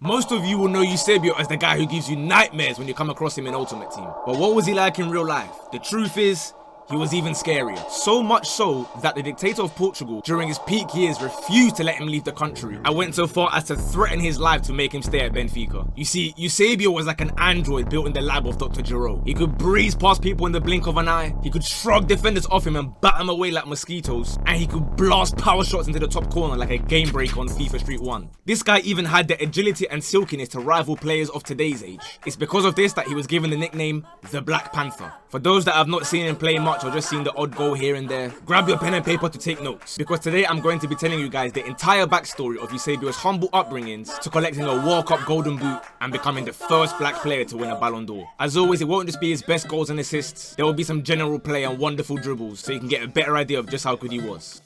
Most of you will know Eusébio as the guy who gives you nightmares when you come across him in Ultimate Team. But what was he like in real life? The truth is, he was even scarier. So much so that the dictator of Portugal during his peak years refused to let him leave the country and went so far as to threaten his life to make him stay at Benfica. You see, Eusébio was like an android built in the lab of Dr. Giro. He could breeze past people in the blink of an eye, he could shrug defenders off him and bat them away like mosquitoes, and he could blast power shots into the top corner like a game breaker on FIFA Street 1. This guy even had the agility and silkiness to rival players of today's age. It's because of this that he was given the nickname the Black Panther. For those that have not seen him play much or just seen the odd goal here and there, grab your pen and paper to take notes, because today I'm going to be telling you guys the entire backstory of Eusébio's humble upbringings to collecting a World Cup Golden Boot and becoming the first black player to win a Ballon d'Or. As always, it won't just be his best goals and assists, there will be some general play and wonderful dribbles so you can get a better idea of just how good he was.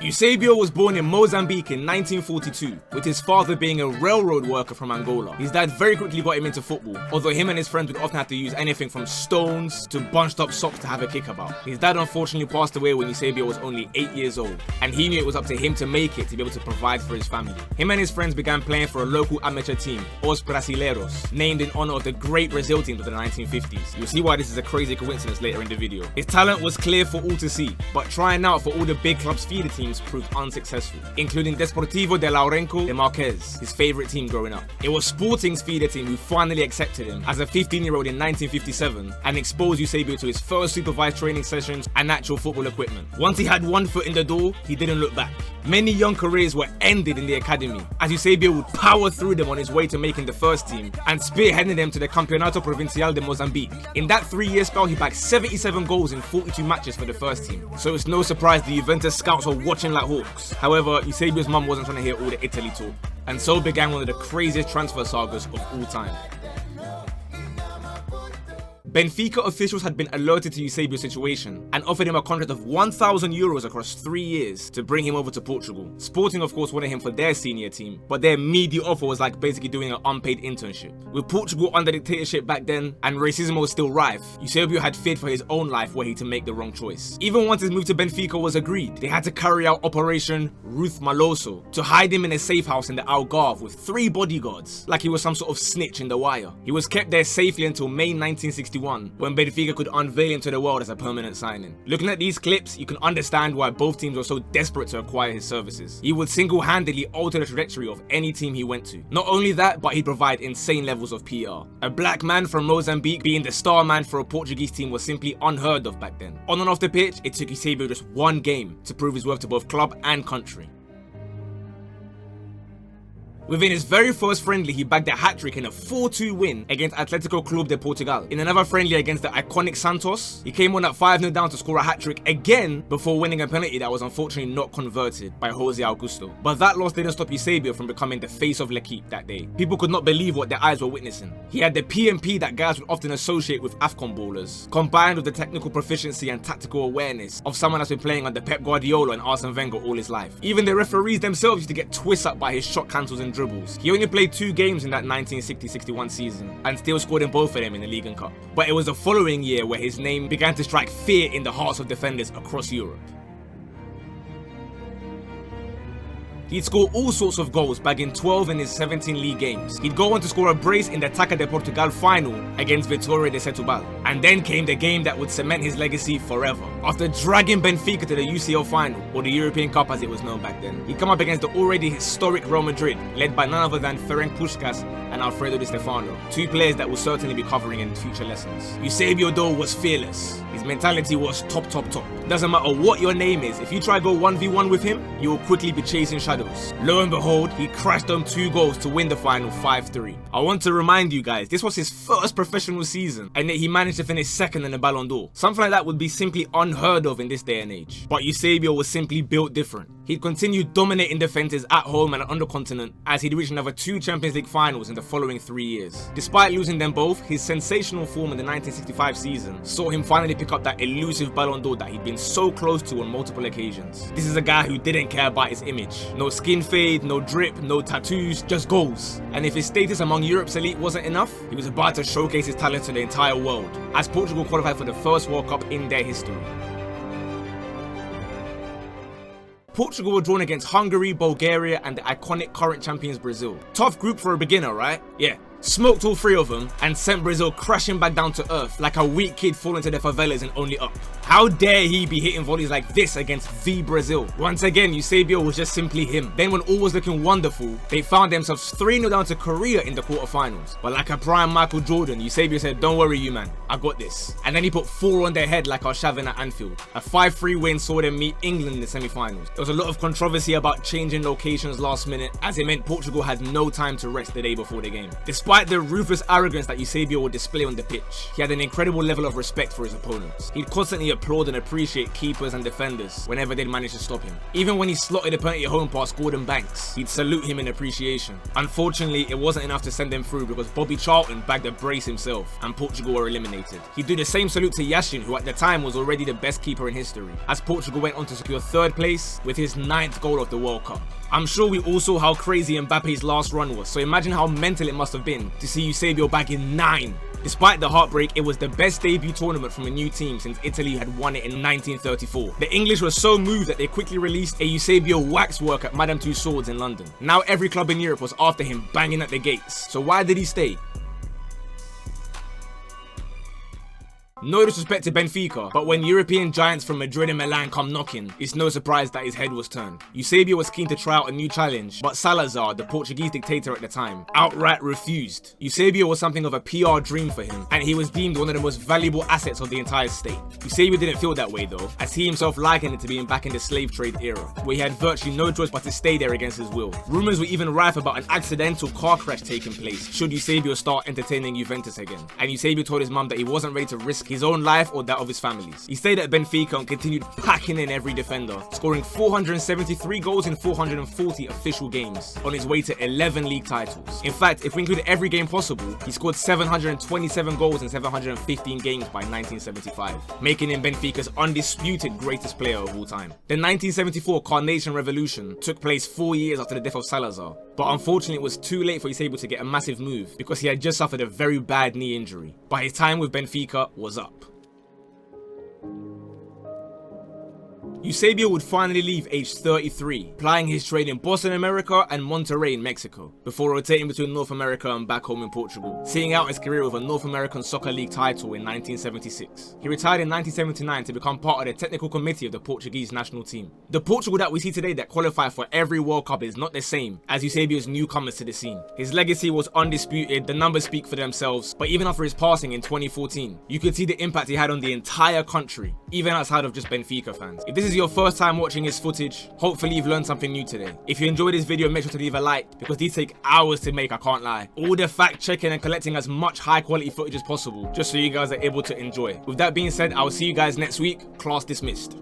Eusébio was born in Mozambique in 1942, with his father being a railroad worker from Angola. His dad very quickly got him into football, although him and his friends would often have to use anything from stones to bunched up socks to have a kick about. His dad unfortunately passed away when Eusébio was only 8 years old, and he knew it was up to him to make it to be able to provide for his family. Him and his friends began playing for a local amateur team, Os Brasileiros, named in honor of the great Brazil teams of the 1950s. You'll see why this is a crazy coincidence later in the video. His talent was clear for all to see, but trying out for all the big clubs' feeder teams proved unsuccessful, including Desportivo de Lourenço de Marques, his favourite team growing up. It was Sporting's feeder team who finally accepted him as a 15-year-old in 1957 and exposed Eusébio to his first supervised training sessions and actual football equipment. Once he had one foot in the door, he didn't look back. Many young careers were ended in the academy, as Eusébio would power through them on his way to making the first team and spearheading them to the Campeonato Provincial de Mozambique. In that 3-year spell, he bagged 77 goals in 42 matches for the first team, so it's no surprise the Juventus scouts were watching like hawks. However, Eusébio's mum wasn't trying to hear all the Italy talk, and so began one of the craziest transfer sagas of all time. Benfica officials had been alerted to Eusébio's situation and offered him a contract of €1,000 across 3 years to bring him over to Portugal. Sporting of course wanted him for their senior team, but their media offer was like basically doing an unpaid internship. With Portugal under dictatorship back then and racism was still rife, Eusébio had feared for his own life were he to make the wrong choice. Even once his move to Benfica was agreed, they had to carry out Operation Ruth Maloso to hide him in a safe house in the Algarve with 3 bodyguards, like he was some sort of snitch in The Wire. He was kept there safely until May 1961, when Benfica could unveil him to the world as a permanent signing. Looking at these clips, you can understand why both teams were so desperate to acquire his services. He would single-handedly alter the trajectory of any team he went to. Not only that, but he'd provide insane levels of PR. A black man from Mozambique being the star man for a Portuguese team was simply unheard of back then. On and off the pitch, it took Eusébio just one game to prove his worth to both club and country. Within his very first friendly, he bagged a hat-trick in a 4-2 win against Atletico Clube de Portugal. In another friendly against the iconic Santos, he came on at 5-0 down to score a hat-trick again before winning a penalty that was unfortunately not converted by Jose Augusto. But that loss didn't stop Eusébio from becoming the face of L'Equipe that day. People could not believe what their eyes were witnessing. He had the PMP that guys would often associate with AFCON ballers, combined with the technical proficiency and tactical awareness of someone that's been playing under Pep Guardiola and Arsene Wenger all his life. Even the referees themselves used to get twisted up by his shot cancels and dribbles. He only played 2 games in that 1960-61 season and still scored in both of them in the League and Cup. But it was the following year where his name began to strike fear in the hearts of defenders across Europe. He'd score all sorts of goals, bagging 12 in his 17 league games. He'd go on to score a brace in the Taça de Portugal final against Vitória de Setúbal. And then came the game that would cement his legacy forever. After dragging Benfica to the UCL final, or the European Cup as it was known back then, he'd come up against the already historic Real Madrid, led by none other than Ferenc Puskás and Alfredo Di Stefano, 2 players that we'll certainly be covering in future lessons. Eusébio though was fearless. His mentality was top. Doesn't matter what your name is, if you try go 1v1 with him, you will quickly be chasing shadows. Lo and behold, he crashed on 2 goals to win the final 5-3. I want to remind you guys, this was his first professional season, and yet he managed to finish 2nd in the Ballon d'Or. Something like that would be simply unheard of in this day and age. But Eusébio was simply built different. He'd continued dominating defenses at home and on the continent as he'd reached another 2 Champions League finals in the following 3 years. Despite losing them both, his sensational form in the 1965 season saw him finally pick up that elusive Ballon d'Or that he'd been so close to on multiple occasions. This is a guy who didn't care about his image. No skin fade, no drip, no tattoos, just goals. And if his status among Europe's elite wasn't enough, he was about to showcase his talent to the entire world, as Portugal qualified for the first World Cup in their history. Portugal were drawn against Hungary, Bulgaria, and the iconic current champions Brazil. Tough group for a beginner, right? Yeah. Smoked all 3 of them and sent Brazil crashing back down to earth like a weak kid falling to the favelas and only up. How dare he be hitting volleys like this against the Brazil? Once again, Eusébio was just simply him. Then when all was looking wonderful, they found themselves 3-0 down to Korea in the quarterfinals. But like a prime Michael Jordan, Eusébio said, "Don't worry you man, I got this." And then he put 4 on their head like our Shavin at Anfield. A 5-3 win saw them meet England in the semi-finals. There was a lot of controversy about changing locations last minute, as it meant Portugal had no time to rest the day before the game. Despite the ruthless arrogance that Eusébio would display on the pitch, he had an incredible level of respect for his opponents. He'd constantly applaud and appreciate keepers and defenders whenever they'd manage to stop him. Even when he slotted a penalty home past Gordon Banks, he'd salute him in appreciation. Unfortunately, it wasn't enough to send them through because Bobby Charlton bagged a brace himself and Portugal were eliminated. He'd do the same salute to Yashin, who at the time was already the best keeper in history, as Portugal went on to secure 3rd place with his 9th goal of the World Cup. I'm sure we all saw how crazy Mbappe's last run was, so imagine how mental it must have been to see Eusébio bagging 9. Despite the heartbreak, it was the best debut tournament from a new team since Italy had won it in 1934. The English were so moved that they quickly released a Eusébio waxwork at Madame Tussauds in London. Now every club in Europe was after him, banging at the gates. So why did he stay? No disrespect to Benfica, but when European giants from Madrid and Milan come knocking, it's no surprise that his head was turned. Eusébio was keen to try out a new challenge, but Salazar, the Portuguese dictator at the time, outright refused. Eusébio was something of a PR dream for him, and he was deemed one of the most valuable assets of the entire state. Eusébio didn't feel that way though, as he himself likened it to being back in the slave trade era, where he had virtually no choice but to stay there against his will. Rumours were even rife about an accidental car crash taking place should Eusébio start entertaining Juventus again, and Eusébio told his mum that he wasn't ready to risk his own life or that of his family's. He stayed at Benfica and continued packing in every defender, scoring 473 goals in 440 official games, on his way to 11 league titles. In fact, if we include every game possible, he scored 727 goals in 715 games by 1975, making him Benfica's undisputed greatest player of all time. The 1974 Carnation Revolution took place 4 years after the death of Salazar, but unfortunately it was too late for Eusébio to get a massive move because he had just suffered a very bad knee injury. But his time with Benfica was up. Eusébio would finally leave aged 33, plying his trade in Boston, America and Monterrey in Mexico, before rotating between North America and back home in Portugal, seeing out his career with a North American Soccer League title in 1976. He retired in 1979 to become part of the technical committee of the Portuguese national team. The Portugal that we see today that qualify for every World Cup is not the same as Eusébio's newcomers to the scene. His legacy was undisputed, the numbers speak for themselves, but even after his passing in 2014, you could see the impact he had on the entire country, even outside of just Benfica fans. If this is your first time watching his footage, hopefully you've learned something new today. If you enjoyed this video, make sure to leave a like, because these take hours to make, I can't lie. All the fact checking and collecting as much high quality footage as possible, just so you guys are able to enjoy. With that being said, I will see you guys next week. Class dismissed.